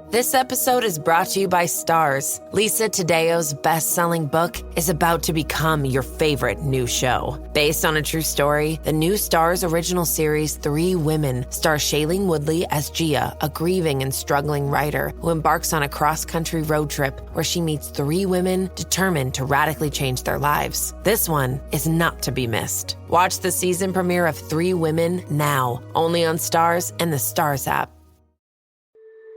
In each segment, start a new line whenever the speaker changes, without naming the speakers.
This episode is brought to you by Stars. Lisa Tadeo's best-selling book is about to become your favorite new show. Based on a true story, the new Stars original series, 3 Women, stars Shailene Woodley as Gia, a grieving and struggling writer who embarks on a cross-country road trip where she meets 3 women determined to radically change their lives. This one is not to be missed. Watch the season premiere of 3 Women now, only on Stars and the Stars app.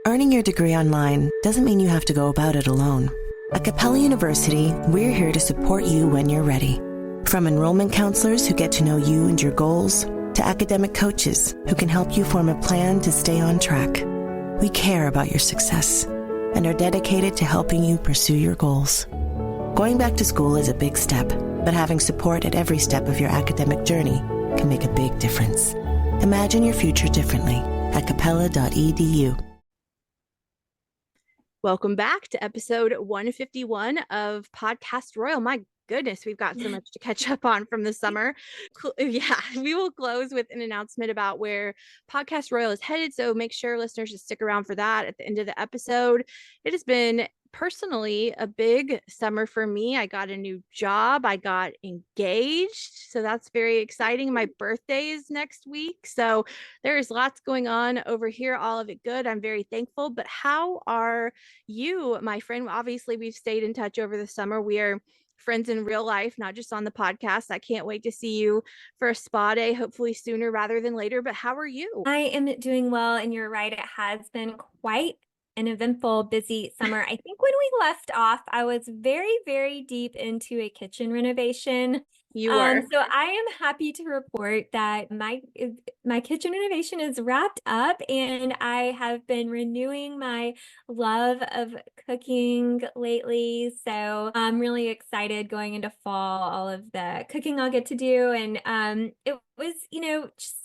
Earning your degree online doesn't mean you have to go about it alone. At Capella University, we're here to support you when you're ready. From enrollment counselors who get to know you and your goals, to academic coaches who can help you form a plan to stay on track. We care about your success and are dedicated to helping you pursue your goals. Going back to school is a big step, but having support at every step of your academic journey can make a big difference. Imagine your future differently at capella.edu.
Welcome back to episode 151 of Podcast Royal. My goodness, we've got so much to catch up on from the summer. Yeah, we will close with an announcement about where Podcast Royal is headed. So make sure listeners to stick around for that at the end of the episode. It has been personally a big summer for me. I got a new job. I got engaged. So that's very exciting. My birthday is next week. So there is lots going on over here. All of it good. I'm very thankful. But how are you, my friend? Obviously, we've stayed in touch over the summer. We are friends in real life, not just on the podcast. I can't wait to see you for a spa day, hopefully sooner rather than later. But how are you?
I am doing well, and you're right. It has been quite an eventful, busy summer. I think when we left off, I was very, very deep into a kitchen renovation.
You were.
So I am happy to report that my kitchen renovation is wrapped up, and I have been renewing my love of cooking lately. So I'm really excited going into fall, all of the cooking I'll get to do. And it was, just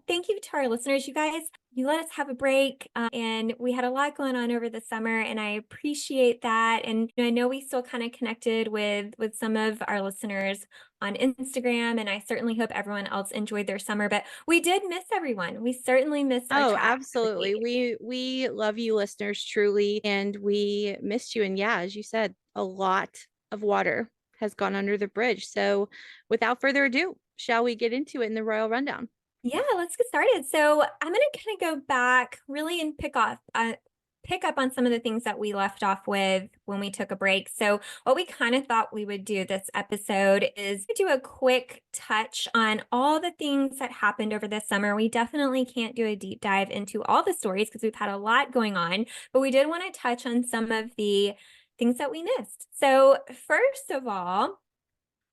thank you to our listeners. You guys, you let us have a break, and we had a lot going on over the summer, and I appreciate that. And I know we still kind of connected with some of our listeners on Instagram, and I certainly hope everyone else enjoyed their summer, but we did miss everyone. We certainly missed our chat.
Absolutely. We love you listeners truly, and we missed you. And yeah, as you said, a lot of water has gone under the bridge. So without further ado, shall we get into it in the Royal Rundown?
Yeah, let's get started. So I'm going to kind of go back really and pick up on some of the things that we left off with when we took a break. So what we kind of thought we would do this episode is do a quick touch on all the things that happened over the summer. We definitely can't do a deep dive into all the stories because we've had a lot going on, but we did want to touch on some of the things that we missed. So first of all,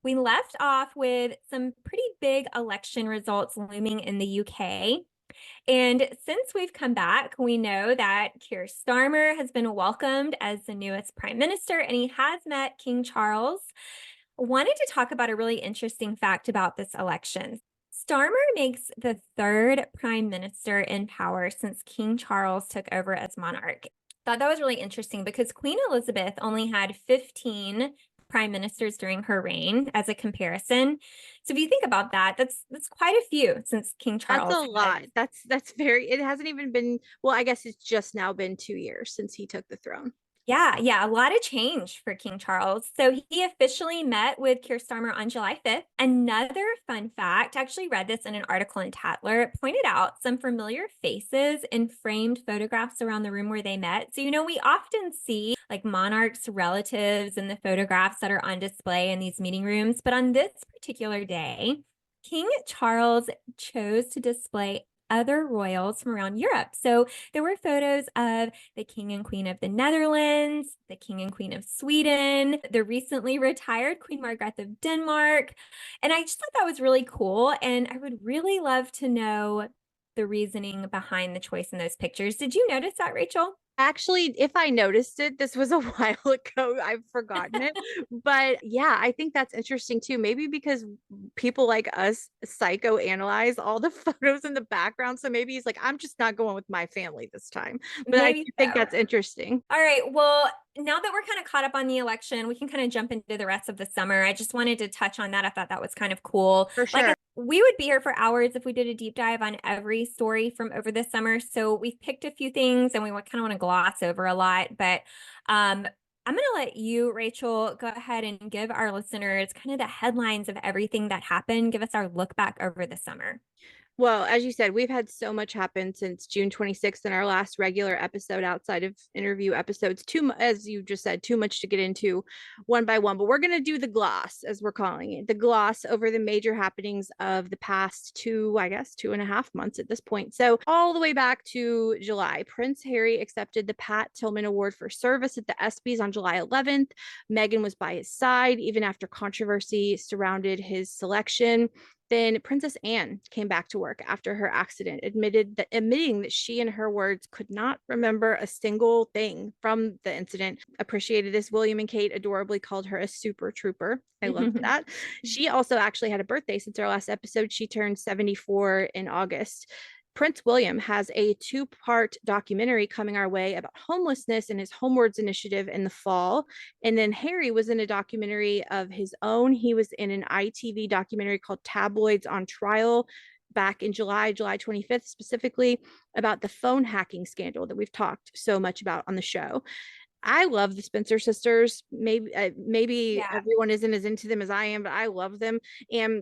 we left off with some pretty big election results looming in the UK. And since we've come back, we know that Keir Starmer has been welcomed as the newest prime minister, and he has met King Charles. Wanted to talk about a really interesting fact about this election. Starmer makes the 3rd prime minister in power since King Charles took over as monarch. Thought that was really interesting because Queen Elizabeth only had 15 prime ministers during her reign as a comparison. So if you think about that, that's quite a few since King Charles.
That's a lot. That's very, it hasn't even been, well, I guess it's just now been 2 years since he took the throne.
Yeah, a lot of change for King Charles. So he officially met with Keir Starmer on July 5th. Another fun fact, I actually read this in an article in Tatler, it pointed out some familiar faces in framed photographs around the room where they met. So, we often see like monarchs' relatives in the photographs that are on display in these meeting rooms. But on this particular day, King Charles chose to display other royals from around Europe. So there were photos of the King and Queen of the Netherlands, the King and Queen of Sweden, the recently retired Queen Margrethe of Denmark. And I just thought that was really cool. And I would really love to know the reasoning behind the choice in those pictures. Did you notice that, Rachel?
Actually, if I noticed it, this was a while ago. I've forgotten it. But yeah, I think that's interesting too. Maybe because people like us psychoanalyze all the photos in the background. So maybe he's like, I'm just not going with my family this time. But I do think that's interesting.
All right. Well, now that we're kind of caught up on the election, we can kind of jump into the rest of the summer. I just wanted to touch on that. I thought that was kind of cool.
For sure.
We would be here for hours if we did a deep dive on every story from over the summer. So we've picked a few things and we kind of want to gloss over a lot. But I'm going to let you, Rachel, go ahead and give our listeners kind of the headlines of everything that happened. Give us our look back over the summer.
Well, as you said, we've had so much happen since June 26th in our last regular episode outside of interview episodes. As you just said, too much to get into one by one, but we're going to do the gloss, as we're calling it, the gloss over the major happenings of the past 2.5 months at this point. So all the way back to July, Prince Harry accepted the Pat Tillman Award for Service at the ESPYs on July 11th. Meghan was by his side, even after controversy surrounded his selection. Then Princess Anne came back to work after her accident, admitting that she, in her words, could not remember a single thing from the incident. Appreciated this. William and Kate adorably called her a super trooper. I loved that. She also actually had a birthday since our last episode. She turned 74 in August. Prince William has a 2-part documentary coming our way about homelessness and his Homewards initiative in the fall. And then Harry was in a documentary of his own. He was in an ITV documentary called Tabloids on Trial back in July 25th, specifically about the phone hacking scandal that we've talked so much about on the show. I love the Spencer sisters. Maybe everyone isn't as into them as I am, but I love them. And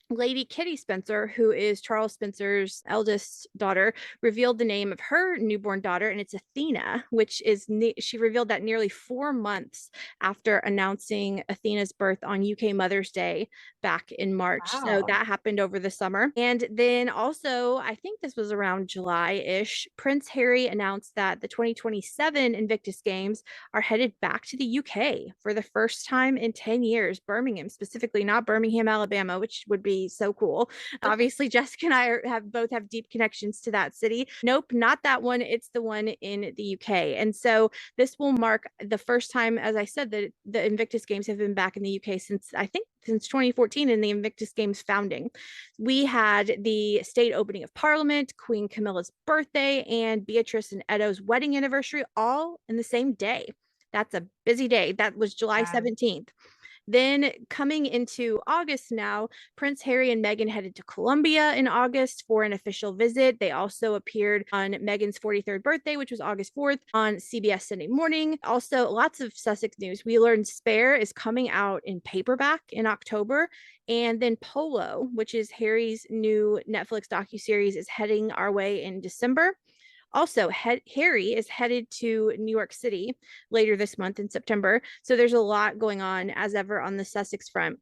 Lady Kitty Spencer, who is Charles Spencer's eldest daughter, revealed the name of her newborn daughter, and it's Athena, which is she revealed that nearly 4 months after announcing Athena's birth on UK Mother's Day back in March.
Wow.
So that happened over the summer. And then also, I think this was around July-ish, Prince Harry announced that the 2027 Invictus Games are headed back to the UK for the first time in 10 years, Birmingham specifically, not Birmingham, Alabama, which would be so cool. Obviously, Jessica and I both have deep connections to that city. Nope, not that one. It's the one in the UK. And so this will mark the first time, as I said, that the Invictus Games have been back in the UK since 2014 in the Invictus Games founding. We had the state opening of Parliament, Queen Camilla's birthday, and Beatrice and Edo's wedding anniversary all in the same day. That's a busy day. That was July 17th. Then coming into August now, Prince Harry and Meghan headed to Colombia in August for an official visit. They also appeared on Meghan's 43rd birthday, which was August 4th, on CBS Sunday Morning. Also, lots of Sussex news. We learned Spare is coming out in paperback in October. And then Polo, which is Harry's new Netflix docuseries, is heading our way in December. Also, Harry is headed to New York City later this month in September. So there's a lot going on as ever on the Sussex front.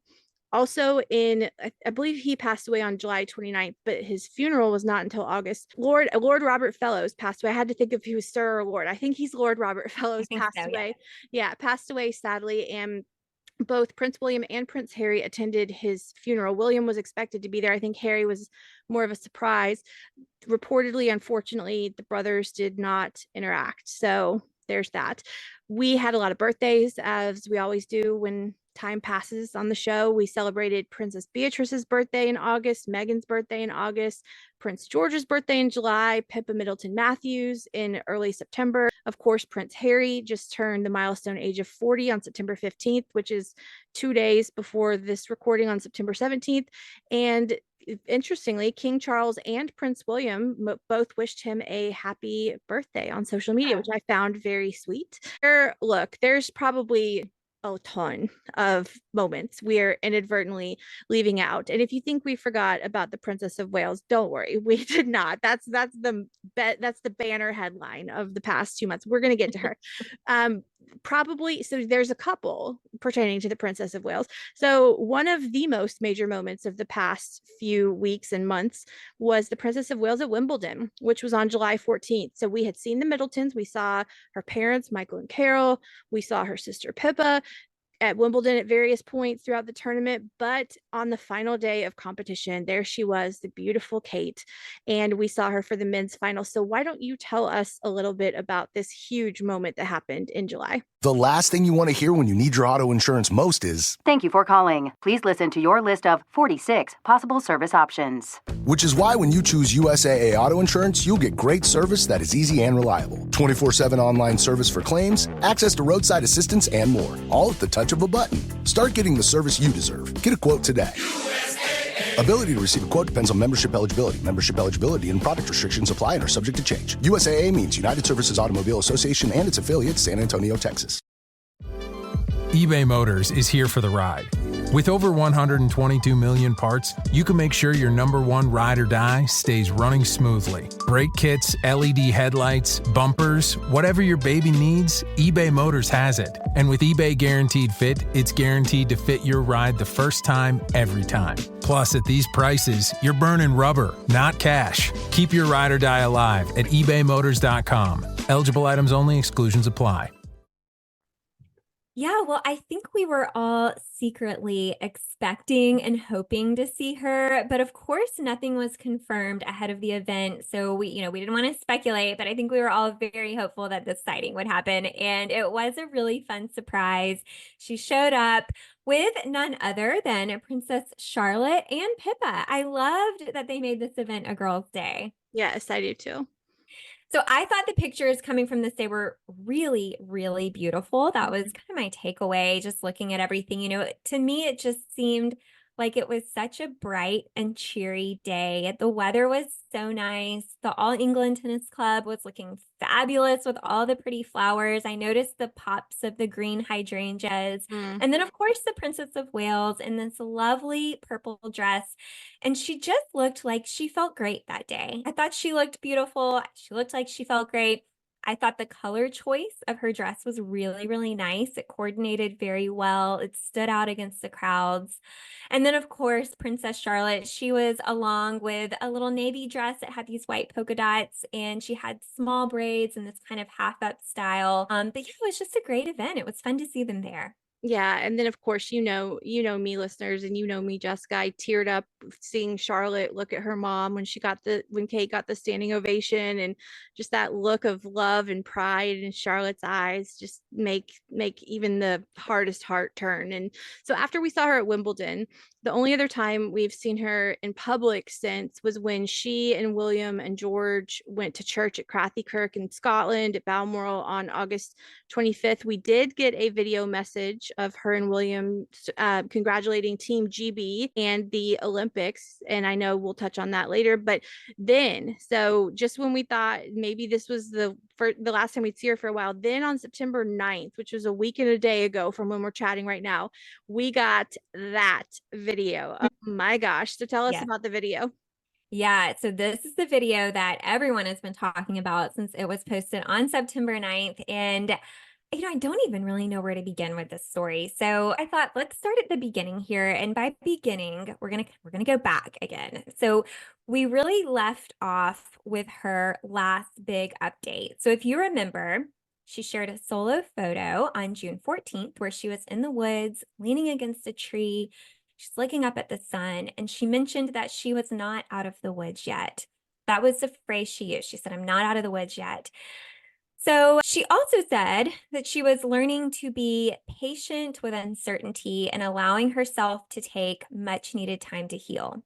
Also I believe he passed away on July 29th, but his funeral was not until August. Lord Robert Fellows passed away. I had to think if he was Sir or Lord. I think he's Lord Robert Fellows passed away. Yeah, passed away sadly. And both Prince William and Prince Harry attended his funeral. William was expected to be there. I think Harry was more of a surprise. Reportedly, unfortunately, the brothers did not interact. So there's that. We had a lot of birthdays, as we always do when time passes on the show. We celebrated Princess Beatrice's birthday in August, Meghan's birthday in August, Prince George's birthday in July, Pippa Middleton Matthews in early September. Of course, Prince Harry just turned the milestone age of 40 on September 15th, which is 2 days before this recording on September 17th. And interestingly, King Charles and Prince William both wished him a happy birthday on social media, which I found very sweet. There's probably a ton of moments we're inadvertently leaving out. And if you think we forgot about the Princess of Wales, don't worry, we did not. That's the banner headline of the past 2 months. We're going to get to her. So there's a couple pertaining to the Princess of Wales. So one of the most major moments of the past few weeks and months was the Princess of Wales at Wimbledon, which was on July 14th. So we had seen the Middletons. We saw her parents, Michael and Carol. We saw her sister Pippa at Wimbledon at various points throughout the tournament, but on the final day of competition, there she was, the beautiful Kate, and we saw her for the men's final. So why don't you tell us a little bit about this huge moment that happened in July?
The last thing you want to hear when you need your auto insurance most is,
"Thank you for calling. Please listen to your list of 46 possible service options."
which is why when you choose USAA Auto Insurance, you'll get great service that is easy and reliable. 24/7 online service for claims, access to roadside assistance, and more, all at the touch of a button. Start getting the service you deserve. Get a quote today. Ability to receive a quote depends on membership eligibility. Membership eligibility and product restrictions apply and are subject to change. USAA means United Services Automobile Association and its affiliates, San Antonio, Texas.
eBay Motors is here for the ride. With over 122 million parts, you can make sure your number one ride or die stays running smoothly. Brake kits, LED headlights, bumpers, whatever your baby needs, eBay Motors has it. And with eBay Guaranteed Fit, it's guaranteed to fit your ride the first time, every time. Plus, at these prices, you're burning rubber, not cash. Keep your ride or die alive at ebaymotors.com. Eligible items only, exclusions apply.
Yeah, well, I think we were all secretly expecting and hoping to see her, but of course, nothing was confirmed ahead of the event. So we didn't want to speculate, but I think we were all very hopeful that this sighting would happen, and it was a really fun surprise. She showed up with none other than Princess Charlotte and Pippa. I loved that they made this event a girls' day.
Yes, I do too.
So I thought the pictures coming from this day were really, really beautiful. That was kind of my takeaway, just looking at everything. To me, it just seemed like it was such a bright and cheery day. The weather was so nice. The All England Tennis Club was looking fabulous with all the pretty flowers. I noticed the pops of the green hydrangeas. And then, of course, the Princess of Wales in this lovely purple dress. And she just looked like she felt great that day. I thought she looked beautiful. She looked like she felt great. I thought the color choice of her dress was really, really nice. It coordinated very well. It stood out against the crowds. And then, of course, Princess Charlotte, she was along with a little navy dress that had these white polka dots, and she had small braids in this kind of half up style. But yeah, it was just a great event. It was fun to see them there.
Yeah, and then of course, me, listeners, and me, Jessica. I teared up seeing Charlotte look at her mom when Kate got the standing ovation, and just that look of love and pride in Charlotte's eyes just make even the hardest heart turn. And so after we saw her at Wimbledon, the only other time we've seen her in public since was when she and William and George went to church at Crathy Kirk in Scotland at Balmoral on August 25th. We did get a video message of her and William congratulating Team GB and the Olympics, and I know we'll touch on that later. But then, so just when we thought maybe this was the last time we'd see her for a while, then on September 9th, which was a week and a day ago from when we're chatting right now, we got that video. Oh my gosh. So tell us about the video.
Yeah, so this is the video that everyone has been talking about since it was posted on September 9th. And I don't even really know where to begin with this story. So I thought, let's start at the beginning here. And by beginning, we're gonna go back again. So we really left off with her last big update. So if you remember, she shared a solo photo on June 14th where she was in the woods, leaning against a tree. She's looking up at the sun, and she mentioned that she was not out of the woods yet. That was the phrase she used. She said, "I'm not out of the woods yet." So she also said that she was learning to be patient with uncertainty and allowing herself to take much needed time to heal.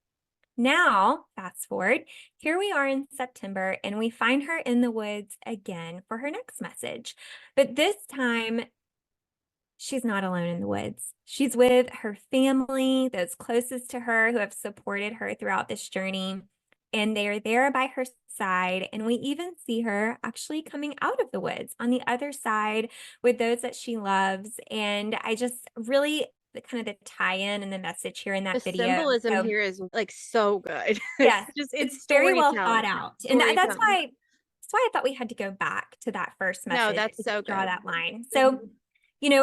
Now, fast forward, here we are in September, and we find her in the woods again for her next message. But this time, she's not alone in the woods. She's with her family, those closest to her who have supported her throughout this journey, and they are there by her side. And we even see her actually coming out of the woods on the other side with those that she loves. And I just really kind of the tie-in and the message here in that
The
video.
symbolism here is like so good.
Yes,
it's
very well thought out. And that's why I thought we had to go back to that first message.
No, that's so good.
Draw that line. So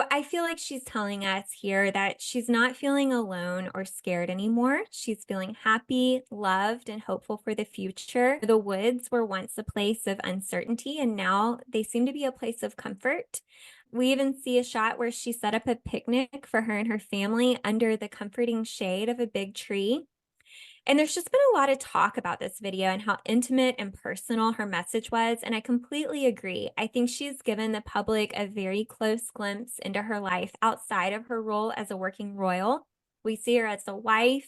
I feel like she's telling us here that she's not feeling alone or scared anymore. She's feeling happy, loved, and hopeful for the future. The woods were once a place of uncertainty, and now they seem to be a place of comfort. We even see a shot where she set up a picnic for her and her family under the comforting shade of a big tree. And there's just been a lot of talk about this video and how intimate and personal her message was. And I completely agree. I think she's given the public a very close glimpse into her life outside of her role as a working royal. We see her as a wife,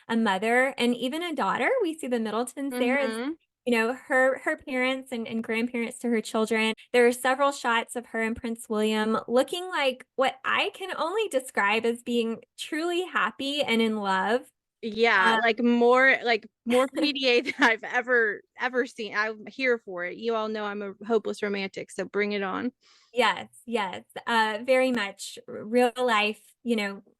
a mother, and even a daughter. We see the Middletons there as,
Mm-hmm.
her parents and grandparents to her children. There are several shots of her and Prince William looking like what I can only describe as being truly happy and in love.
Yeah, more PDA than I've ever seen. I'm here for it. You all know I'm a hopeless romantic, so bring it on.
Yes, yes. Very much real life,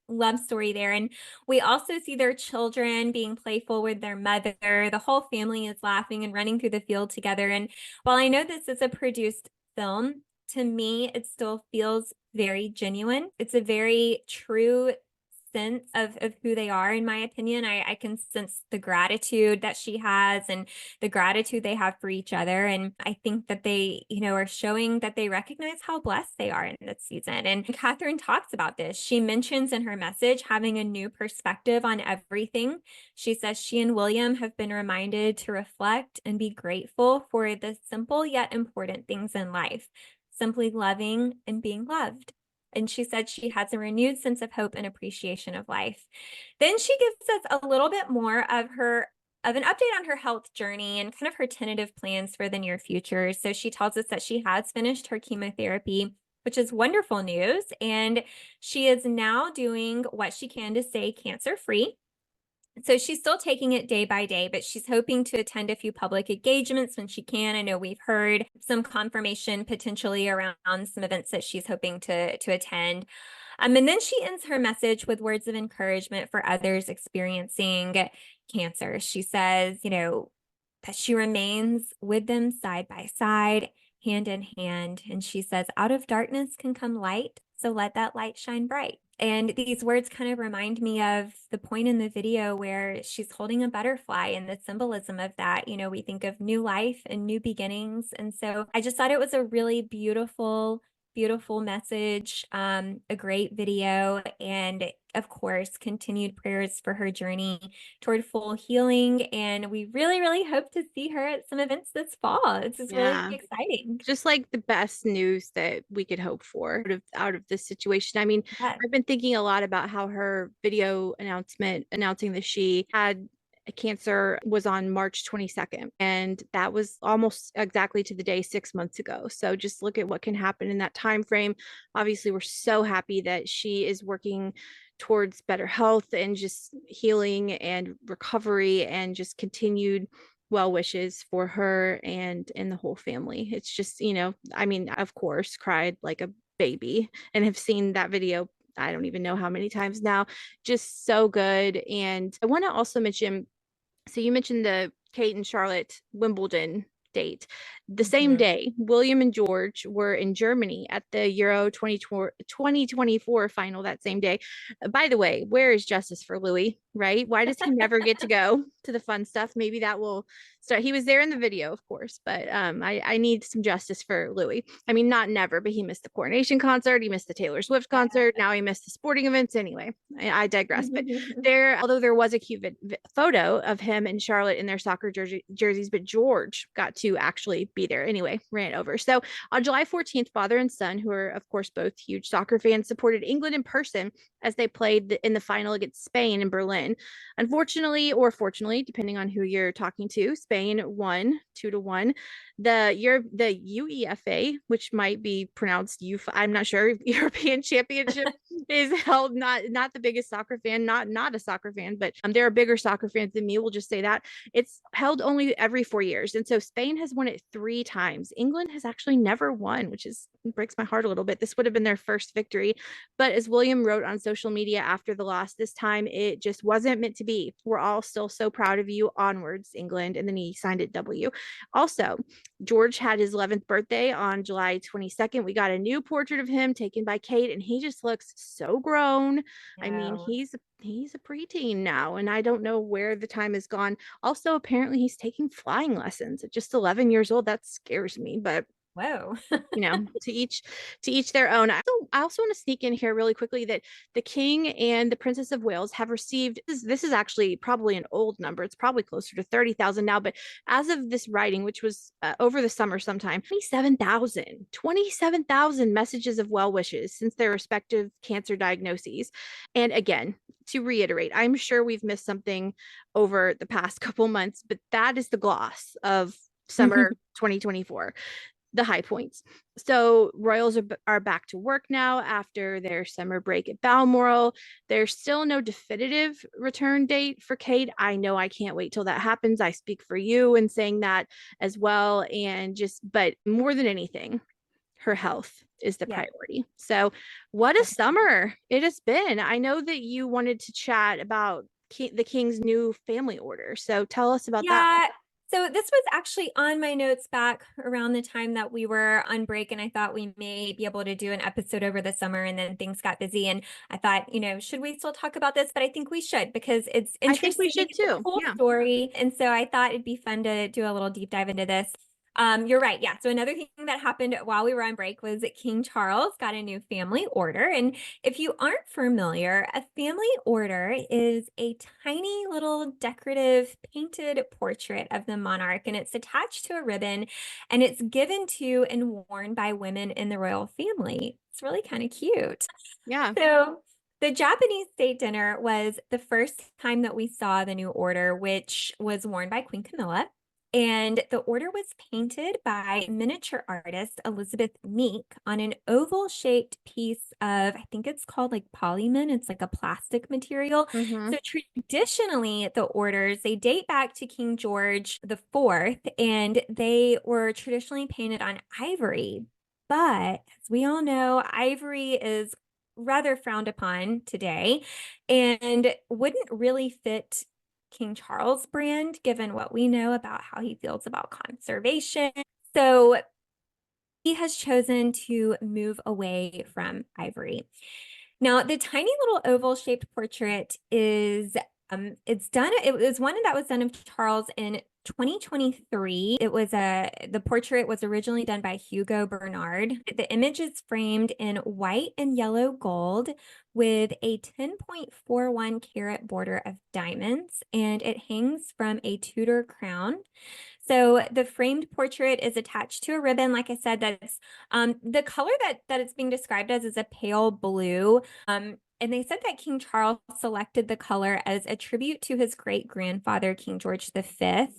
love story there. And we also see their children being playful with their mother. The whole family is laughing and running through the field together. And while I know this is a produced film, to me, it still feels very genuine. It's a very true sense of who they are, in my opinion. I can sense the gratitude that she has and the gratitude they have for each other. And I think that they, are showing that they recognize how blessed they are in this season. And Catherine talks about this. She mentions in her message having a new perspective on everything. She says she and William have been reminded to reflect and be grateful for the simple yet important things in life, simply loving and being loved. And she said she has a renewed sense of hope and appreciation of life. Then she gives us a little bit more of an update on her health journey and kind of her tentative plans for the near future. So she tells us that she has finished her chemotherapy, which is wonderful news. And she is now doing what she can to stay cancer-free. So she's still taking it day by day, but she's hoping to attend a few public engagements when she can. I know we've heard some confirmation potentially around some events that she's hoping to attend. And then she ends her message with words of encouragement for others experiencing cancer. She says, that she remains with them side by side, hand in hand. And she says, out of darkness can come light, so let that light shine bright. And these words kind of remind me of the point in the video where she's holding a butterfly and the symbolism of that. We think of new life and new beginnings. And so I just thought it was a really beautiful message, a great video, and of course, continued prayers for her journey toward full healing. And we really, really hope to see her at some events this fall. It's just really exciting.
Just like the best news that we could hope for out of this situation. I mean,
Yes.
I've been thinking a lot about how her video announcement announcing that she had cancer was on March 22nd, and that was almost exactly to the day 6 months ago. So just look at what can happen in that time frame. Obviously, we're so happy that she is working towards better health and just healing and recovery and just continued well wishes for her and the whole family. It's just, I mean, of course, cried like a baby and have seen that video I don't even know how many times now. Just so good. And I want to also mention, so you mentioned the Kate and Charlotte Wimbledon date. The same day, William and George were in Germany at the Euro 2024 final that same day. By the way, where is justice for Louis, right? Why does he never get to go to the fun stuff? Maybe that will start. He was there in the video, of course, but I need some justice for Louis. I mean, not never, but he missed the coronation concert. He missed the Taylor Swift concert. Now he missed the sporting events. Anyway, I digress. But although there was a cute photo of him and Charlotte in their soccer jerseys, but George got to actually be there. Anyway, ran over. So on July 14th, father and son, who are of course both huge soccer fans, supported England in person as they played in the final against Spain in Berlin. Unfortunately, or fortunately, depending on who you're talking to, Spain won 2-1. The UEFA, which might be pronounced I'm not sure, European Championship is held, not the biggest soccer fan, not a soccer fan, but there are bigger soccer fans than me. We'll just say that. It's held only every 4 years. And so Spain has won it 3 times. England has actually never won, which breaks my heart a little bit. This would have been their first victory. But as William wrote on social media after the loss, this time it just wasn't meant to be. We're all still so proud of you. Onwards, England. And then he signed it W. Also, George had his 11th birthday on July 22nd. We got a new portrait of him taken by Kate, and he just looks so grown. I mean, he's a preteen now, and I don't know where the time has gone. Also, apparently he's taking flying lessons at just 11 years old. That scares me, but
Whoa.
To each their own. I also want to sneak in here really quickly that the King and the Princess of Wales have received, this is actually probably an old number. It's probably closer to 30,000 now, but as of this writing, which was over the summer sometime, 27,000 messages of well wishes since their respective cancer diagnoses. And again, to reiterate, I'm sure we've missed something over the past couple months, but that is the gloss of summer 2024. The high points. So royals are back to work now after their summer break at Balmoral. There's still no definitive return date for Kate. I know I can't wait till that happens. I speak for you in saying that as well. But more than anything, her health is the priority. So what a summer it has been. I know that you wanted to chat about the King's new family order. So tell us about that.
So this was actually on my notes back around the time that we were on break, and I thought we may be able to do an episode over the summer, and then things got busy, and I thought, should we still talk about this? But I think we should, because it's interesting.
I think we should too.
Cool story. And so I thought it'd be fun to do a little deep dive into this. You're right. Yeah. So another thing that happened while we were on break was that King Charles got a new family order. And if you aren't familiar, a family order is a tiny little decorative painted portrait of the monarch, and it's attached to a ribbon, and it's given to and worn by women in the royal family. It's really kind of cute.
Yeah.
So the Japanese state dinner was the first time that we saw the new order, which was worn by Queen Camilla. And the order was painted by miniature artist Elizabeth Meek on an oval-shaped piece of, I think it's called like polymer. It's like a plastic material.
Mm-hmm.
So traditionally, the orders, they date back to King George IV, and they were traditionally painted on ivory. But as we all know, ivory is rather frowned upon today and wouldn't really fit King Charles brand, given what we know about how he feels about conservation. So he has chosen to move away from ivory. Now, the tiny little oval shaped portrait is it was one that was done of Charles in 2023. The portrait was originally done by Hugo Bernard. The image is framed in white and yellow gold with a 10.41 karat border of diamonds, and it hangs from a Tudor crown. So the framed portrait is attached to a ribbon. Like I said, that's the color that it's being described as is a pale blue. And they said that King Charles selected the color as a tribute to his great grandfather, King George V.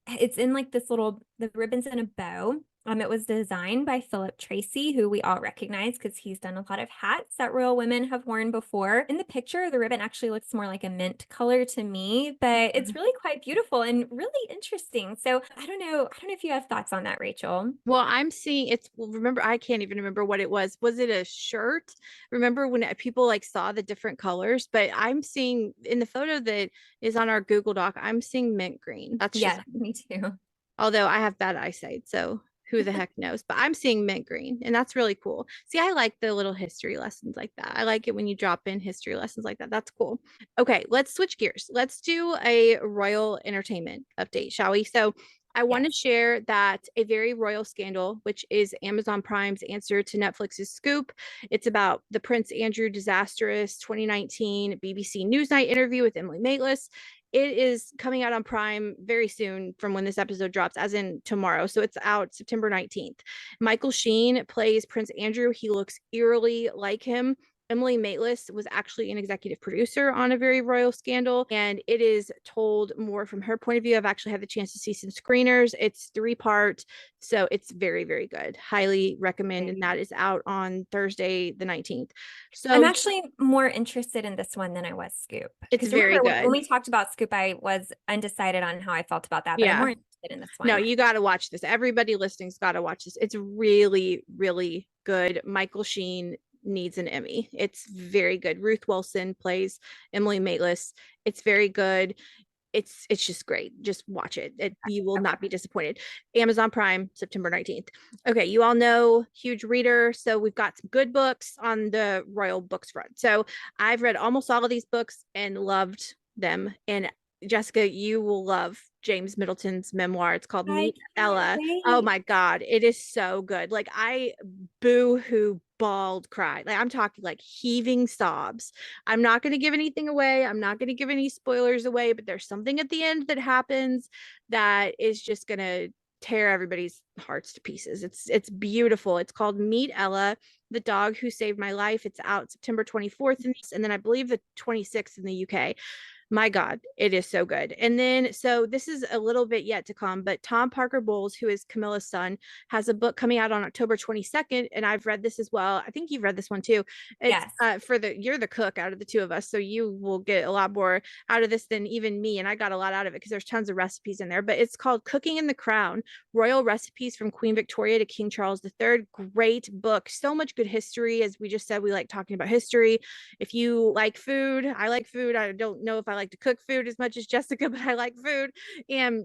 It's in like the ribbon's in a bow. It was designed by Philip Tracy, who we all recognize because he's done a lot of hats that royal women have worn before. In the picture, the ribbon actually looks more like a mint color to me, but it's really quite beautiful and really interesting. So I don't know if you have thoughts on that, Rachel.
Well, I'm seeing remember, I can't even remember what it was. Was it a shirt? Remember when people saw the different colors? But I'm seeing in the photo that is on our Google Doc, I'm seeing mint green. That's
me too.
Although I have bad eyesight, so who the heck knows, but I'm seeing mint green, and that's really cool. See, I like the little history lessons like that. I like it when you drop in history lessons like that. That's cool. Okay, let's switch gears. Let's do a royal entertainment update, shall we? So I want to share that A Very Royal Scandal, which is Amazon Prime's answer to Netflix's Scoop. It's about the Prince Andrew disastrous 2019 BBC Newsnight interview with Emily Maitlis. It is coming out on Prime very soon from when this episode drops, as in tomorrow. So it's out September 19th. Michael Sheen plays Prince Andrew. He looks eerily like him. Emily Maitlis was actually an executive producer on A Very Royal Scandal, and it is told more from her point of view. I've actually had the chance to see some screeners. It's 3-part, so it's very, very good. Highly recommend, and that is out on Thursday the 19th. So
I'm actually more interested in this one than I was Scoop.
It's very good.
When we talked about Scoop, I was undecided on how I felt about that, but I'm more interested in this one.
No, you got to watch this. Everybody listening's got to watch this. It's really, really good. Michael Sheen needs an Emmy. It's very good. Ruth Wilson plays Emily Maitlis. It's very good. It's just great. Just watch it. You will not be disappointed. Amazon Prime, September 19th. Okay, you all know, huge reader. So we've got some good books on the royal books front. So I've read almost all of these books and loved them. And Jessica, you will love James Middleton's memoir. It's called
I
Meet
can't
Ella. Oh
wait.
my God, it is so good. Like I boo-hoo bawled cried. Like I'm talking like heaving sobs. I'm not going to give anything away. I'm not going to give any spoilers away, but there's something at the end that happens that is just going to tear everybody's hearts to pieces. It's beautiful. It's called Meet Ella, the Dog Who Saved My Life. It's out September 24th and then I believe the 26th in the UK. My God, it is so good. And then, so this is a little bit yet to come, but Tom Parker Bowles, who is Camilla's son, has a book coming out on October 22nd. And I've read this as well. I think you've read this one too. It's
Yes.
you're the cook out of the two of us. So you will get a lot more out of this than even me. And I got a lot out of it because there's tons of recipes in there, but it's called Cooking in the Crown, Royal Recipes from Queen Victoria to King Charles III. Great book. So much good history. As we just said, we like talking about history. If you like food, I like food. I don't know if I like to cook food as much as Jessica, but I like food. And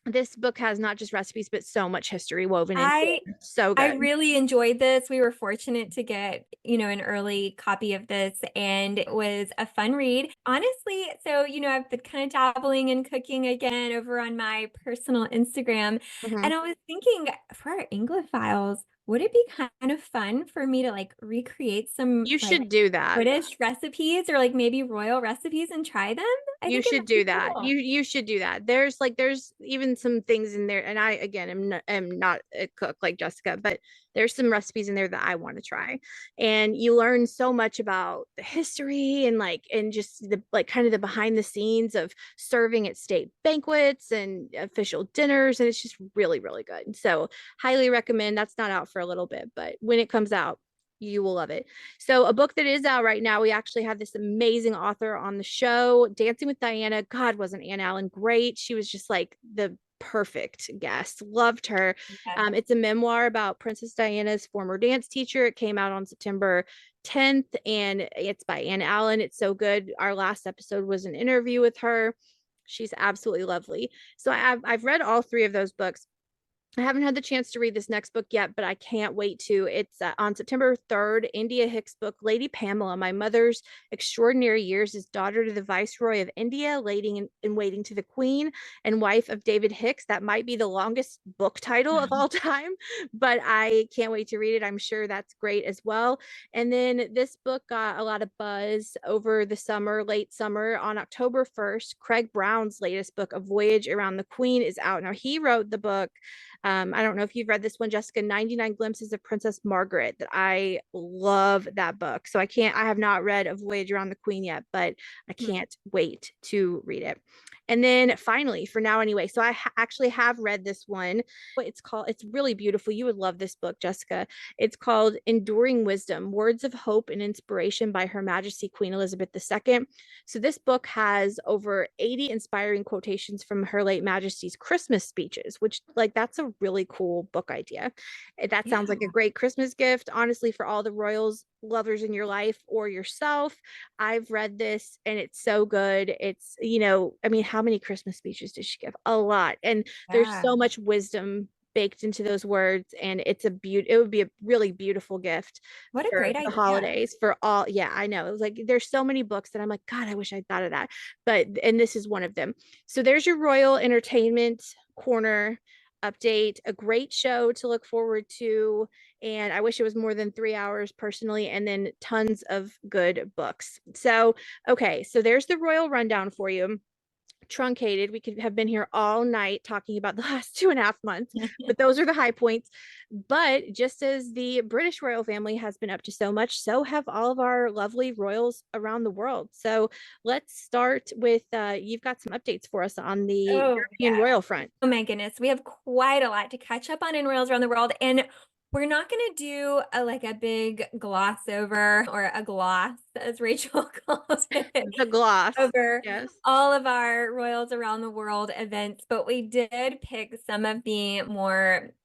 this book has not just recipes, but so much history woven into
I
it. So
I
good.
really enjoyed this. We were fortunate to get, an early copy of this, and it was a fun read. Honestly, so, I've been kind of dabbling in cooking again over on my personal Instagram.
Mhm.
And I was thinking for our Anglophiles, would it be kind of fun for me to like recreate some
You
like
should do that.
British recipes or like maybe royal recipes and try them? I
You
think it
should
might be
do that.
cool.
You should do that. There's even some things in there, and I again am not a cook like Jessica, but there's some recipes in there that I want to try. And you learn so much about the history and just the like kind of the behind the scenes of serving at state banquets and official dinners, and it's just really, really good. So highly recommend. That's not out for a little bit, but when it comes out, you will love it. So, a book that is out right now, we actually have this amazing author on the show, Dancing with Diana. God, wasn't Anne Allen great? She was just like the perfect guest. Loved her.
Yeah.
It's a memoir about Princess Diana's former dance teacher. It came out on September 10th, and it's by Anne Allen. It's so good. Our last episode was an interview with her. She's absolutely lovely. So, I've read all three of those books. I haven't had the chance to read this next book yet, but I can't wait to. It's on September 3rd, India Hicks' book, Lady Pamela, My Mother's Extraordinary Years as Daughter to the Viceroy of India, Lady in Waiting to the Queen, and Wife of David Hicks. That might be the longest book title of all time, but I can't wait to read it. I'm sure that's great as well. And then this book got a lot of buzz over the summer, late summer. On October 1st, Craig Brown's latest book, A Voyage Around the Queen, is out. Now, he wrote the book. I don't know if you've read this one, Jessica, 99 Glimpses of Princess Margaret. That I love that book. So I have not read A Voyage Around the Queen yet, but I can't wait to read it. And then finally, for now anyway, so I actually have read this one. It's really beautiful. You would love this book, Jessica. It's called Enduring Wisdom, Words of Hope and Inspiration by Her Majesty Queen Elizabeth II. So this book has over 80 inspiring quotations from Her late Majesty's Christmas speeches, which like that's a really cool book idea. That sounds like a great Christmas gift, honestly, for all the royals lovers in your life or yourself. I've read this and it's so good. It's, I mean, how many Christmas speeches did she give? A lot. And there's
Yeah.
so much wisdom baked into those words, and it would be a really beautiful gift
What a
for
great
the
idea.
holidays for all. Yeah, I know. It was like there's so many books that I'm like, God, I wish I thought of that. And this is one of them. So there's your Royal Entertainment Corner update. A great show to look forward to, and I wish it was more than 3 hours personally, and then tons of good books. So okay, so there's the royal rundown for you. Truncated. We could have been here all night talking about the last 2.5 months, but those are the high points. But just as the British royal family has been up to so much, so have all of our lovely royals around the world. So let's start with you've got some updates for us on the
Oh,
European
yeah.
royal front.
Oh my goodness. We have quite a lot to catch up on in royals around the world. And we're not going to do a big gloss over or a gloss, as Rachel calls it,
The gloss.
over
Yes.
all of our royals around the world events. But we did pick some of the more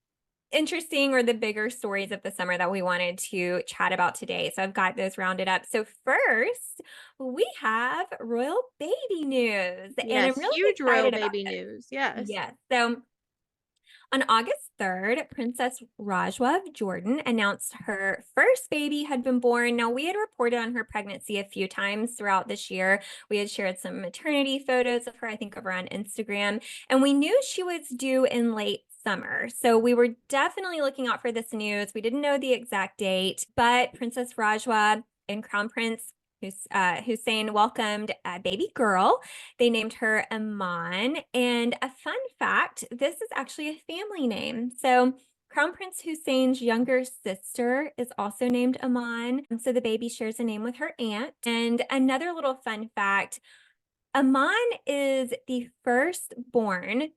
interesting or the bigger stories of the summer that we wanted to chat about today. So I've got those rounded up. So first, we have royal baby news. And I'm
Yes.
really
Huge royal
excited about
baby
this.
news. Yes.
Yes. So On August 3rd, Princess Rajwa of Jordan announced her first baby had been born. Now, we had reported on her pregnancy a few times throughout this year. We had shared some maternity photos of her, I think, over on Instagram, and we knew she was due in late summer. So we were definitely looking out for this news. We didn't know the exact date, but Princess Rajwa and Crown Prince Hussein welcomed a baby girl. They named her Iman. And a fun fact, this is actually a family name. So Crown Prince Hussein's younger sister is also named Iman. So the baby shares a name with her aunt. And another little fun fact, Iman is the firstborn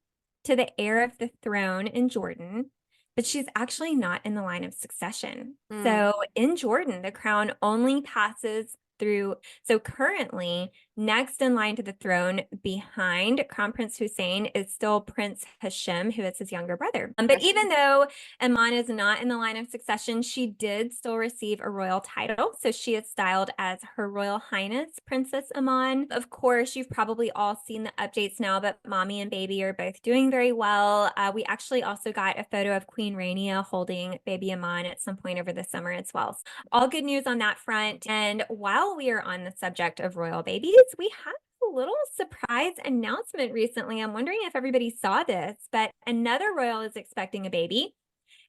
to the heir of the throne in Jordan, but she's actually not in the line of succession. So in Jordan, the crown only passes through. So currently, next in line to the throne behind Crown Prince Hussein is still Prince Hashem, who is his younger brother. But even though Iman is not in the line of succession, she did still receive a royal title. So she is styled as Her Royal Highness Princess Iman. Of course, you've probably all seen the updates now, but mommy and baby are both doing very well. We actually also got a photo of Queen Rania holding baby Iman at some point over the summer as well. All good news on that front. And while we are on the subject of royal babies, we had a little surprise announcement recently. I'm wondering if everybody saw this, but another royal is expecting a baby,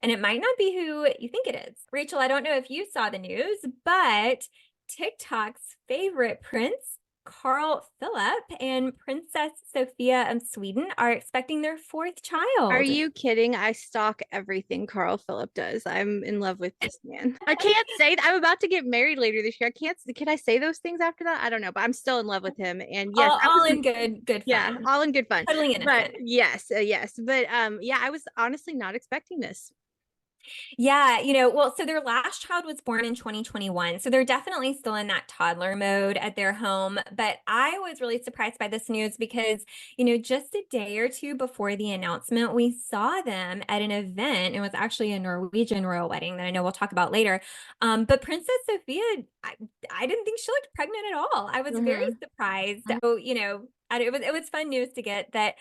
and it might not be who you think it is. Rachel, I don't know if you saw the news, but TikTok's favorite prince, Carl Philip, and Princess Sophia of Sweden are expecting their fourth child.
Are you kidding? I stalk everything Carl Philip does. I'm in love with this man. I can't say that. I'm about to get married later this year. Can I say those things after that? I don't know, but I'm still in love with him. And yes,
all in good fun.
Yeah, all in good fun.
Totally innocent.
But yes. But yeah, I was honestly not expecting this.
Yeah, well, so their last child was born in 2021. So they're definitely still in that toddler mode at their home. But I was really surprised by this news because, just a day or two before the announcement, we saw them at an event. It was actually a Norwegian royal wedding that I know we'll talk about later. But Princess Sophia, I didn't think she looked pregnant at all. I was very surprised. So, it was fun news to get that.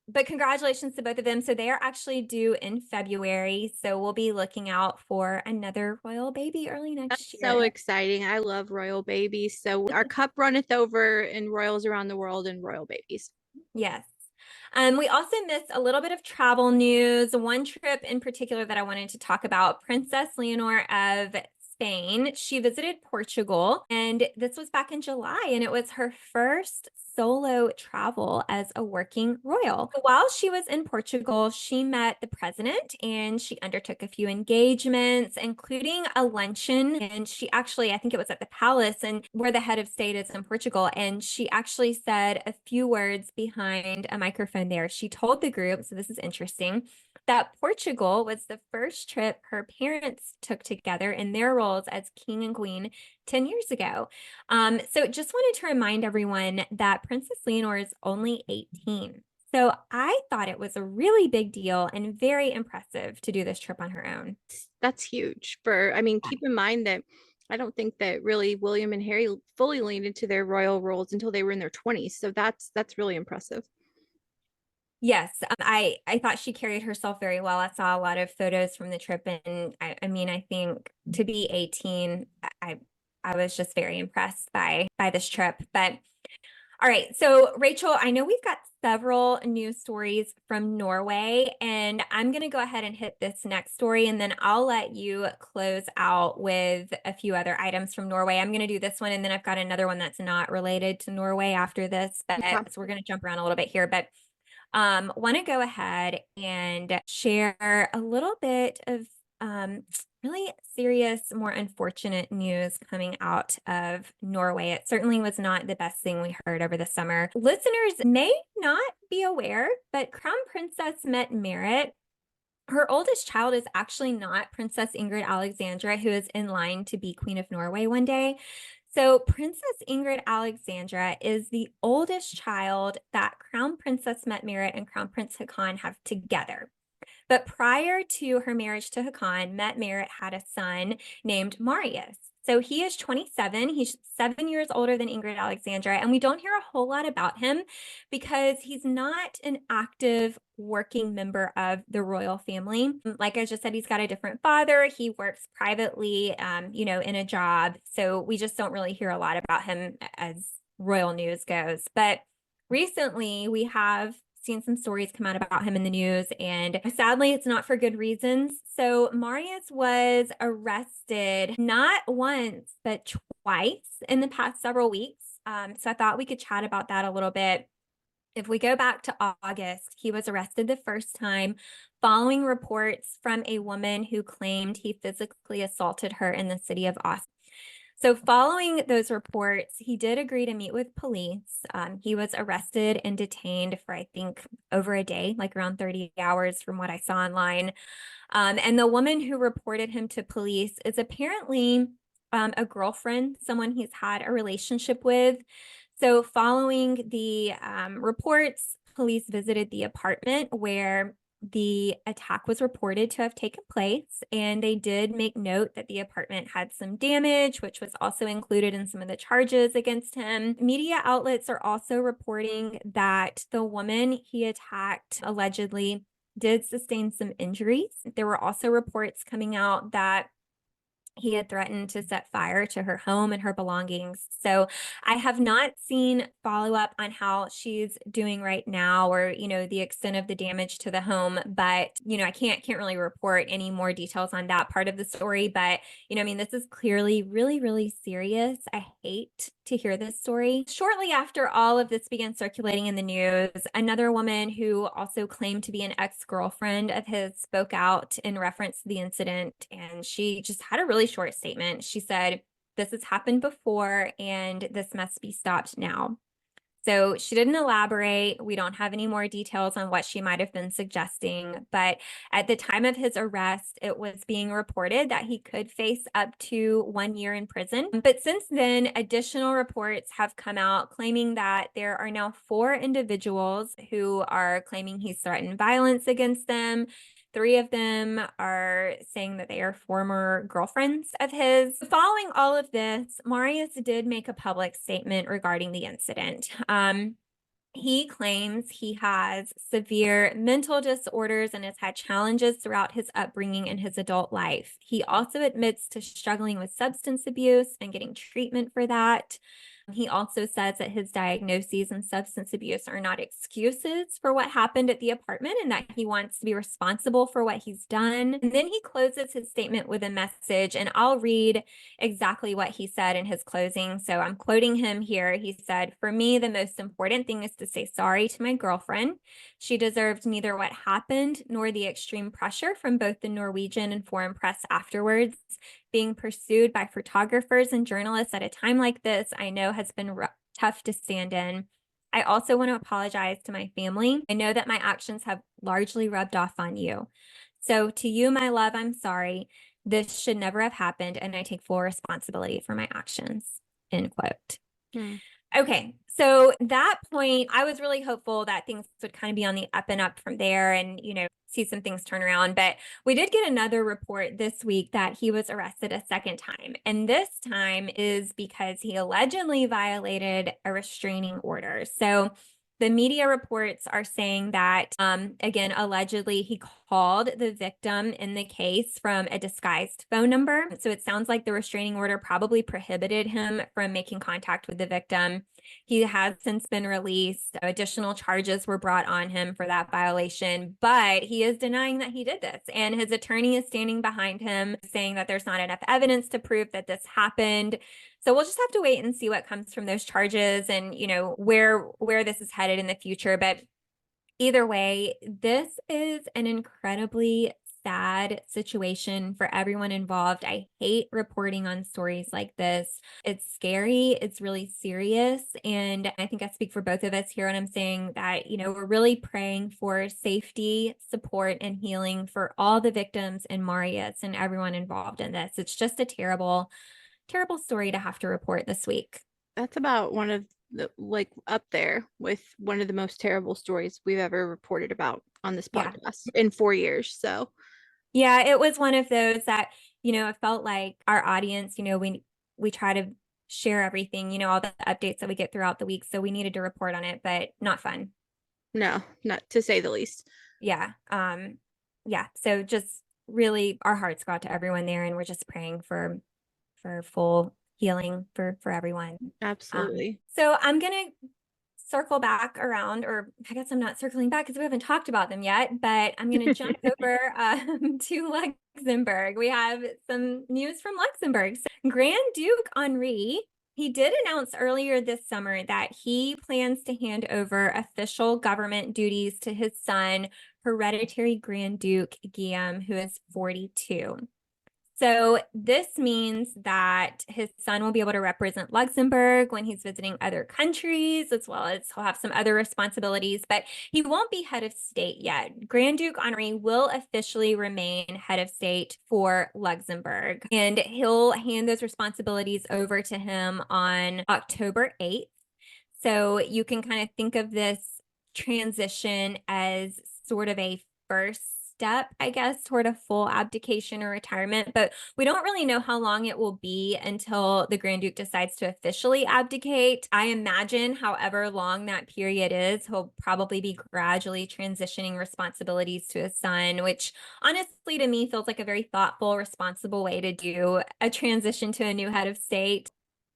But congratulations to both of them. So they are actually due in February. So we'll be looking out for another royal baby early next year.
So exciting. I love royal babies. So our cup runneth over in royals around the world and royal babies.
Yes. We also missed a little bit of travel news. One trip in particular that I wanted to talk about, Princess Leonor of Spain. She visited Portugal, and this was back in July, and it was her first solo travel as a working royal. While she was in Portugal, she met the president and she undertook a few engagements, including a luncheon. And she actually, I think it was at the palace, and where the head of state is in Portugal. And she actually said a few words behind a microphone there. She told the group, so this is interesting, that Portugal was the first trip her parents took together in their roles as king and queen 10 years ago. So just wanted to remind everyone that Princess Leonor is only 18. So I thought it was a really big deal and very impressive to do this trip on her own.
That's huge. Keep in mind that I don't think that really William and Harry fully leaned into their royal roles until they were in their 20s. So that's really impressive.
Yes, I thought she carried herself very well. I saw a lot of photos from the trip, and I think to be 18, I was just very impressed by this trip. But all right, so Rachel, I know we've got several news stories from Norway, and I'm going to go ahead and hit this next story, and then I'll let you close out with a few other items from Norway. I'm going to do this one, and then I've got another one that's not related to Norway after this, but so we're going to jump around a little bit here, but want to go ahead and share a little bit of really serious, more unfortunate news coming out of Norway. It certainly was not the best thing we heard over the summer. Listeners may not be aware, but Crown Princess Mette Marit, her oldest child is actually not Princess Ingrid Alexandra, who is in line to be Queen of Norway one day. So Princess Ingrid Alexandra is the oldest child that Crown Princess Mette Marit and Crown Prince Haakon have together. But prior to her marriage to Hakan, Merritt had a son named Mariuss. So he is 27. He's 7 years older than Ingrid Alexandra, and we don't hear a whole lot about him because he's not an active working member of the royal family. Like I just said, he's got a different father. He works privately, in a job. So we just don't really hear a lot about him as royal news goes. But recently we have seen some stories come out about him in the news, and sadly it's not for good reasons. So Mariuss was arrested not once but twice in the past several weeks. So I thought we could chat about that a little bit. If we go back to August, he was arrested the first time following reports from a woman who claimed he physically assaulted her in the city of Austin. So following those reports, he did agree to meet with police. He was arrested and detained for, I think, over a day, like around 30 hours from what I saw online. And the woman who reported him to police is apparently a girlfriend, someone he's had a relationship with. So following the reports, police visited the apartment where the attack was reported to have taken place, and they did make note that the apartment had some damage, which was also included in some of the charges against him. Media outlets are also reporting that the woman he attacked allegedly did sustain some injuries. There were also reports coming out that he had threatened to set fire to her home and her belongings. So I have not seen follow up on how she's doing right now, or, the extent of the damage to the home. But, I can't really report any more details on that part of the story. But, this is clearly really, really serious. I hate to hear this story. Shortly after all of this began circulating in the news, another woman who also claimed to be an ex-girlfriend of his spoke out in reference to the incident, and she just had a really short statement. She said, "This has happened before and this must be stopped now." So she didn't elaborate. We don't have any more details on what she might have been suggesting. But at the time of his arrest, it was being reported that he could face up to 1 year in prison. But since then, additional reports have come out claiming that there are now 4 individuals who are claiming he's threatened violence against them. 3 of them are saying that they are former girlfriends of his. Following all of this, Mariuss did make a public statement regarding the incident. He claims he has severe mental disorders and has had challenges throughout his upbringing and his adult life. He also admits to struggling with substance abuse and getting treatment for that. He also says that his diagnoses and substance abuse are not excuses for what happened at the apartment, and that he wants to be responsible for what he's done. And then he closes his statement with a message, and I'll read exactly what he said in his closing. So I'm quoting him here. He said, "For me, the most important thing is to say sorry to my girlfriend. She deserved neither what happened nor the extreme pressure from both the Norwegian and foreign press afterwards. Being pursued by photographers and journalists at a time like this, I know has been tough to stand in. I also want to apologize to my family. I know that my actions have largely rubbed off on you. So to you, my love, I'm sorry. This should never have happened, and I take full responsibility for my actions." End quote. Okay, so that point, I was really hopeful that things would kind of be on the up and up from there, and, see some things turn around. But we did get another report this week that he was arrested a second time. And this time is because he allegedly violated a restraining order. So the media reports are saying that, again, allegedly he called the victim in the case from a disguised phone number. So it sounds like the restraining order probably prohibited him from making contact with the victim. He has since been released. Additional charges were brought on him for that violation, but he is denying that he did this. And his attorney is standing behind him, saying that there's not enough evidence to prove that this happened. So we'll just have to wait and see what comes from those charges and, where this is headed in the future. But either way, this is an incredibly sad situation for everyone involved. I hate reporting on stories like this. It's scary. It's really serious. And I think I speak for both of us here when I'm saying that, we're really praying for safety, support, and healing for all the victims and Mariuss and everyone involved in this. It's just a terrible story to have to report this week.
That's about one of the, up there with one of the most terrible stories we've ever reported about on this
Yeah.
podcast in 4 years. So
yeah, it was one of those that, it felt like our audience, we try to share everything, all the updates that we get throughout the week. So we needed to report on it, but not fun.
no, not to say the least.
Yeah. Yeah. So just really our hearts go out to everyone there, and we're just praying for full healing for everyone.
Absolutely.
So I'm gonna circle back around, or I guess I'm not circling back because we haven't talked about them yet, but I'm gonna jump over to Luxembourg. We have some news from Luxembourg. So Grand Duke Henri, he did announce earlier this summer that he plans to hand over official government duties to his son, hereditary Grand Duke Guillaume, who is 42. So this means that his son will be able to represent Luxembourg when he's visiting other countries, as well as he'll have some other responsibilities, but he won't be head of state yet. Grand Duke Henri will officially remain head of state for Luxembourg, and he'll hand those responsibilities over to him on October 8th. So you can kind of think of this transition as sort of a first step, I guess, toward a full abdication or retirement, but we don't really know how long it will be until the Grand Duke decides to officially abdicate. I imagine, however long that period is, he'll probably be gradually transitioning responsibilities to his son, which honestly to me feels like a very thoughtful, responsible way to do a transition to a new head of state.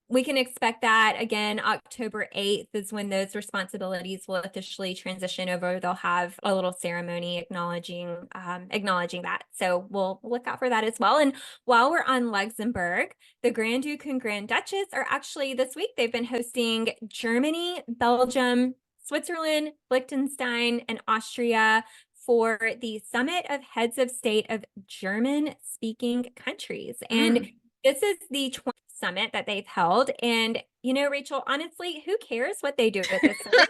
We can expect that again, October 8th is when those responsibilities will officially transition over. They'll have a little ceremony acknowledging that. So we'll look out for that as well. And while we're on Luxembourg, the Grand Duke and Grand Duchess are actually this week, they've been hosting Germany, Belgium, Switzerland, Liechtenstein, and Austria for the Summit of Heads of State of German-speaking countries. And this is the 20th summit that they've held. And, Rachel, honestly, who cares what they do at this summit?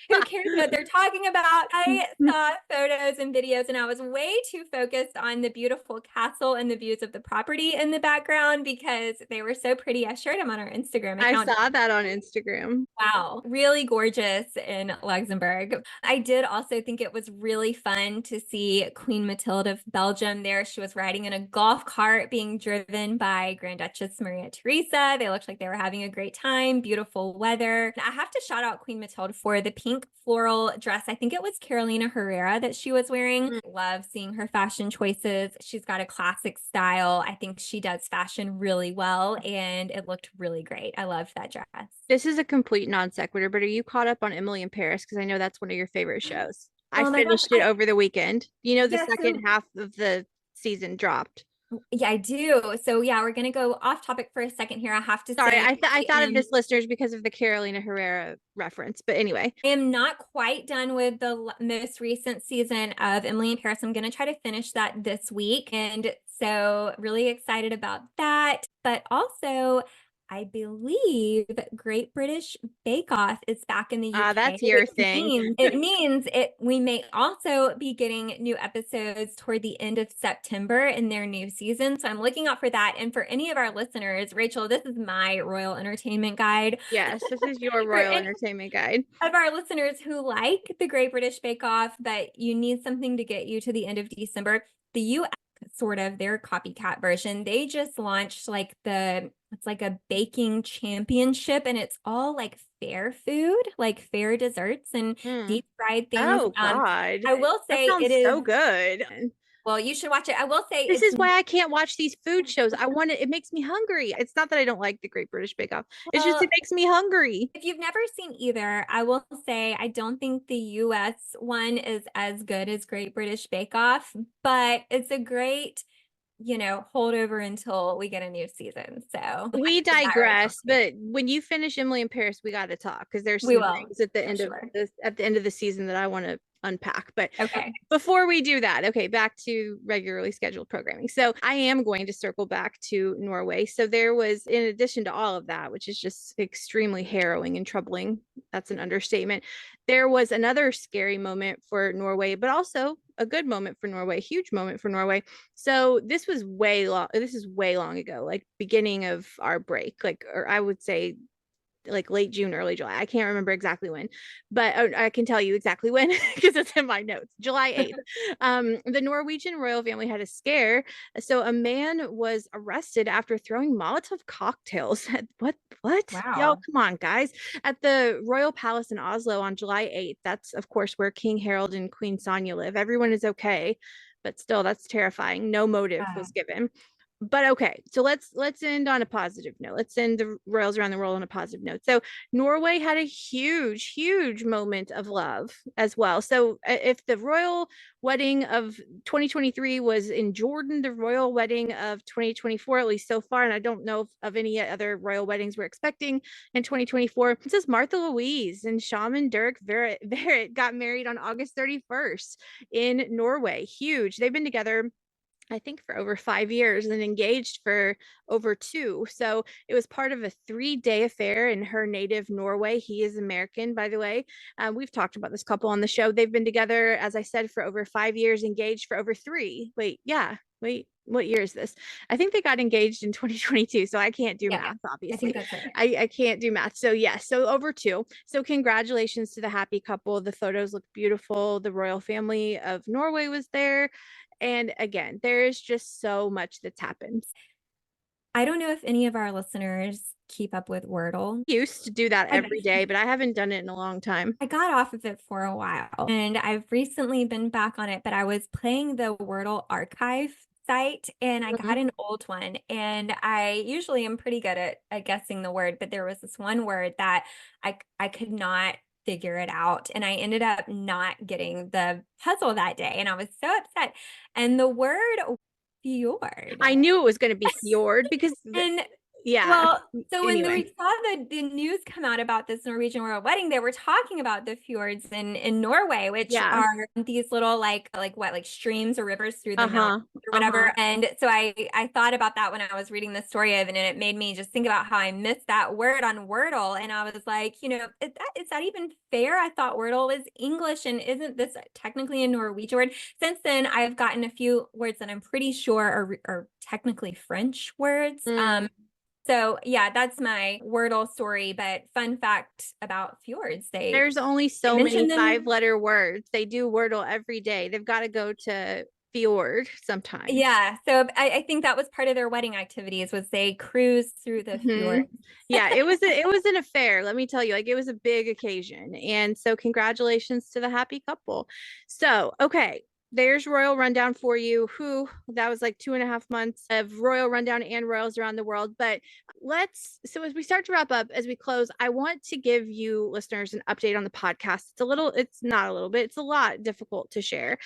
Who cares what they're talking about? I saw photos and videos, and I was way too focused on the beautiful castle and the views of the property in the background because they were so pretty. I shared them on our Instagram account.
I saw that on Instagram.
Wow, really gorgeous in Luxembourg. I did also think it was really fun to see Queen Mathilde of Belgium there. She was riding in a golf cart being driven by Grand Duchess Maria Theresa. They looked like they were having a great time, beautiful weather. I have to shout out Queen Mathilde for the pink floral dress. I think it was Carolina Herrera that she was wearing. Love seeing her fashion choices. She's got a classic style. I think she does fashion really well, and it looked really great. I loved that dress.
This is a complete non sequitur, but are you caught up on Emily in Paris? Because I know that's one of your favorite shows. I finished it over the weekend. The second half of the season dropped.
Yeah, I do. So yeah, we're gonna go off topic for a second here. I have to
Sorry,
say,
I thought of this, listeners, because of the Carolina Herrera reference. But anyway,
I am not quite done with the most recent season of Emily in Paris. I'm gonna try to finish that this week, and so really excited about that. But also, I believe Great British Bake Off is back in the UK.
That's your thing.
It means we may also be getting new episodes toward the end of September in their new season. So I'm looking out for that. And for any of our listeners, Rachel, this is my Royal Entertainment Guide.
Yes, this is your Royal Entertainment Guide.
Of our listeners who like the Great British Bake Off, but you need something to get you to the end of December, the US, sort of their copycat version, they just launched it's like a baking championship, and it's all like fair food, like fair desserts and deep fried things.
Oh God.
I will say it is
so good.
Well, you should watch it. I will say
this is why I can't watch these food shows. It makes me hungry. It's not that I don't like the Great British Bake Off. It's just it makes me hungry.
If you've never seen either, I will say I don't think the US one is as good as Great British Bake Off, but it's a great hold over until we get a new season. So
we digress, but when you finish Emily in Paris, we got to talk because there's some things at the end of the season that I want to unpack. But
okay,
before we do that, back to regularly scheduled programming. So I am going to circle back to Norway. So there was, in addition to all of that, which is just extremely harrowing and troubling, that's an understatement, there was another scary moment for Norway, but also a good moment for Norway, a huge moment for Norway. So this is way long ago, like beginning of our break, or I would say like late June, early July. I can't remember exactly when, but I can tell you exactly when because it's in my notes. July 8th. The Norwegian royal family had a scare. So a man was arrested after throwing Molotov cocktails at what? Yo,
Wow.
come on, guys. At the Royal Palace in Oslo on July 8th. That's, of course, where King Harold and Queen Sonja live. Everyone is okay, but still, that's terrifying. No motive was given. But okay, so let's end on a positive note. Let's end the royals around the world on a positive note. So Norway had a huge moment of love as well. So if the royal wedding of 2023 was in Jordan, the royal wedding of 2024, at least so far, and I don't know of any other royal weddings we're expecting in 2024. It says Martha Louise and Shaman Dirk Verrett got married on August 31st in Norway. Huge. They've been together, I think, for over 5 years and engaged for over 2. So it was part of a 3-day affair in her native Norway. He is American, by the way. We've talked about this couple on the show. They've been together, as I said, for over 5 years, engaged for over 3. Wait, what year is this? I think they got engaged in 2022. So I can't do math, obviously.
I think that's right.
I can't do math. So yes, so over 2. So congratulations to the happy couple. The photos look beautiful. The royal family of Norway was there. And again, there's just so much that's happened.
I don't know if any of our listeners keep up with Wordle.
I used to do that every day, but I haven't done it in a long time.
I got off of it for a while and I've recently been back on it, but I was playing the Wordle archive site and I got an old one, and I usually am pretty good at guessing the word, but there was this one word that I could not figure it out, and I ended up not getting the puzzle that day, and I was so upset. And the word fjord.
I knew it was going to be fjord because
And
yeah.
Well, so when
Anyway.
we saw the news come out about this Norwegian royal wedding, they were talking about the fjords in Norway, which are these little like streams or rivers through the mountains or whatever. And so I thought about that when I was reading the story of it, and it made me just think about how I missed that word on Wordle. And I was like, is that even fair? I thought Wordle was English, and isn't this technically a Norwegian word? Since then, I've gotten a few words that I'm pretty sure are technically French words. So yeah, that's my Wordle story. But fun fact about fjords,
there's only so many 5-letter words. They do Wordle every day. They've got to go to fjord sometimes.
Yeah. So I think that was part of their wedding activities, was they cruise through the fjord.
Yeah, it was an affair. Let me tell you, like, it was a big occasion. And so congratulations to the happy couple. So, okay. There's Royal Rundown for you. That was like 2.5 months of Royal Rundown and Royals around the world. But so as we start to wrap up, as we close, I want to give you listeners an update on the podcast. It's not a little bit, it's a lot difficult to share.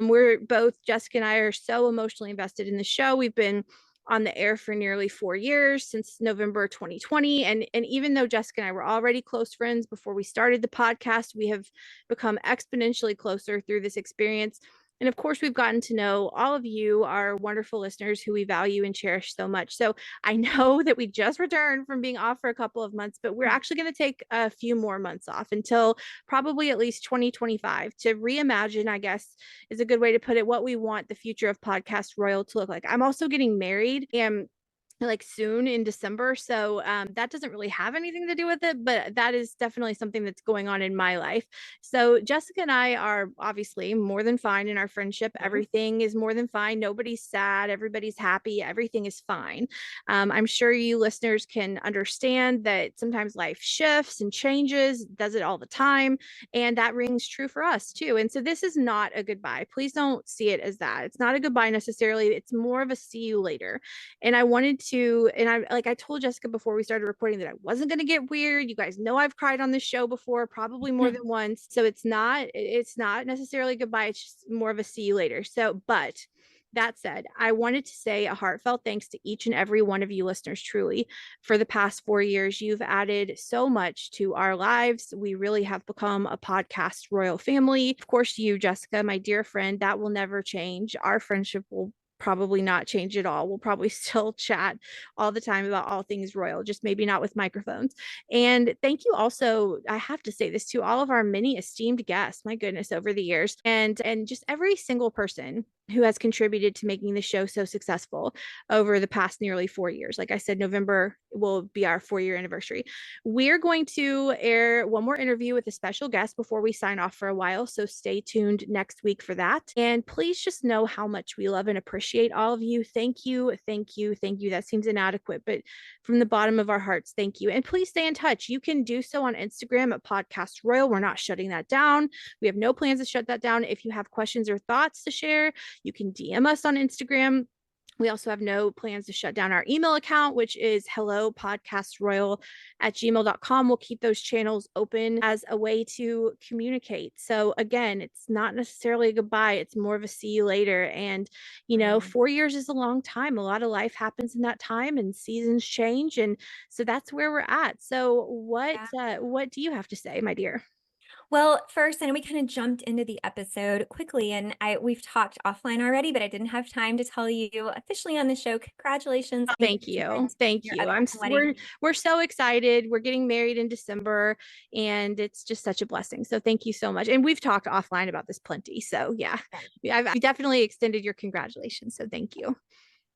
Jessica and I are so emotionally invested in the show. We've been on the air for nearly 4 years, since November 2020. And even though Jessica and I were already close friends before we started the podcast, we have become exponentially closer through this experience. And of course, we've gotten to know all of you, our wonderful listeners who we value and cherish so much. So I know that we just returned from being off for a couple of months, but we're actually going to take a few more months off until probably at least 2025 to reimagine, I guess is a good way to put it, what we want the future of Podcast Royal to look like. I'm also getting married and like soon in December. So that doesn't really have anything to do with it, but that is definitely something that's going on in my life. So Jessica and I are obviously more than fine in our friendship. Everything is more than fine. Nobody's sad. Everybody's happy. Everything is fine. I'm sure you listeners can understand that sometimes life shifts and changes, does it all the time. And that rings true for us too. And so this is not a goodbye. Please don't see it as that. It's not a goodbye necessarily. It's more of a see you later. And I wanted to, and I told Jessica before we started recording that I wasn't going to get weird. You guys know I've cried on this show before, probably more than once. So it's not necessarily goodbye. It's just more of a see you later. So, but that said, I wanted to say a heartfelt thanks to each and every one of you listeners, truly. For the past 4 years, you've added so much to our lives. We really have become a podcast royal family. Of course, you, Jessica, my dear friend, that will never change. Our friendship will probably not change at all. We'll probably still chat all the time about all things royal, just maybe not with microphones. And thank you also, I have to say this, to all of our many esteemed guests, my goodness, over the years, and just every single person who has contributed to making the show so successful over the past nearly 4 years. Like I said, November will be our 4-year anniversary. We're going to air one more interview with a special guest before we sign off for a while. So stay tuned next week for that. And please just know how much we love and appreciate all of you. Thank you. Thank you. Thank you. That seems inadequate, but from the bottom of our hearts, thank you. And please stay in touch. You can do so on Instagram at Podcast Royal. We're not shutting that down. We have no plans to shut that down. If you have questions or thoughts to share, you can DM us on Instagram. We also have no plans to shut down our email account, which is hellopodcastroyal@gmail.com. We'll keep those channels open as a way to communicate. So again, it's not necessarily a goodbye. It's more of a see you later. And, 4 years is a long time. A lot of life happens in that time and seasons change. And so that's where we're at. So what do you have to say, my dear?
Well, first, I know we kind of jumped into the episode quickly, and we've talked offline already, but I didn't have time to tell you officially on the show. Congratulations!
Thank you, thank you. We're so excited. We're getting married in December, and it's just such a blessing. So thank you so much. And we've talked offline about this plenty. So yeah, I've definitely extended your congratulations. So thank you.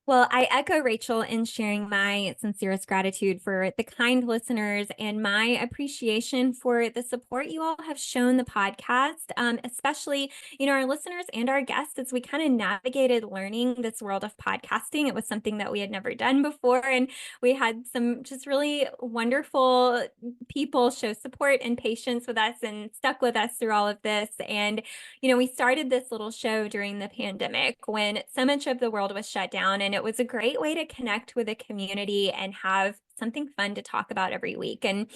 Well, I echo Rachel in sharing my sincerest gratitude for the kind listeners and my appreciation for the support you all have shown the podcast, especially, our listeners and our guests as we kind of navigated learning this world of podcasting. It was something that we had never done before, and we had some just really wonderful people show support and patience with us and stuck with us through all of this. And, we started this little show during the pandemic when so much of the world was shut down, and it was a great way to connect with a community and have something fun to talk about every week. And,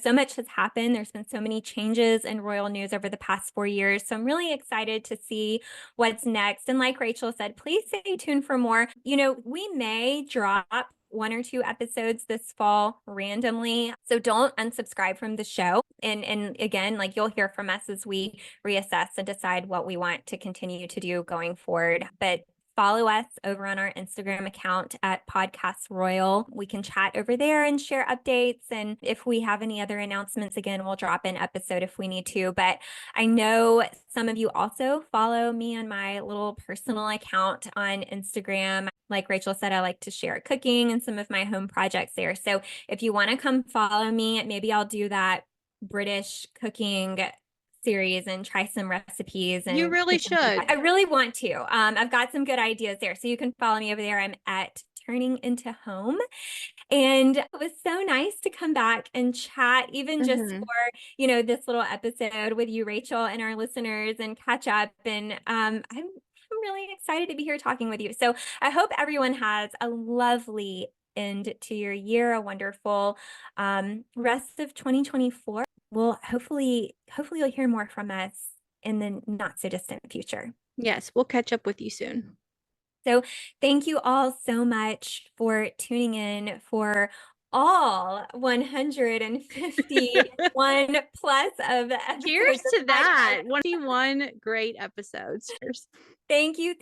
so much has happened. There's been so many changes in royal news over the past 4 years. So I'm really excited to see what's next. And like Rachel said, please stay tuned for more. We may drop 1 or 2 episodes this fall randomly. So don't unsubscribe from the show. And again, like you'll hear from us as we reassess and decide what we want to continue to do going forward. But follow us over on our Instagram account at Podcast Royal. We can chat over there and share updates. And if we have any other announcements, again, we'll drop an episode if we need to. But I know some of you also follow me on my little personal account on Instagram. Like Rachel said, I like to share cooking and some of my home projects there. So if you want to come follow me, maybe I'll do that British cooking series and try some recipes. And
you really should.
I really want to. I've got some good ideas there. So you can follow me over there. I'm at Turning Into Home. And it was so nice to come back and chat, even just for, this little episode with you, Rachel, and our listeners, and catch up. And I'm really excited to be here talking with you. So I hope everyone has a lovely end to your year, a wonderful rest of 2024. Well, hopefully you'll hear more from us in the not so distant future.
Yes, we'll catch up with you soon.
So thank you all so much for tuning in for all 151 plus of episodes.
Cheers to that. 21 great episodes. Cheers.
Thank you.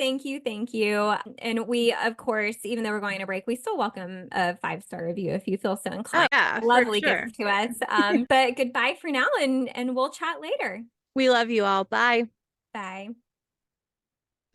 And we, of course, even though we're going on a break, we still welcome a 5-star review if you feel so inclined.
Oh, yeah,
lovely gifts to us. But goodbye for now, and we'll chat later.
We love you all. Bye.
Bye.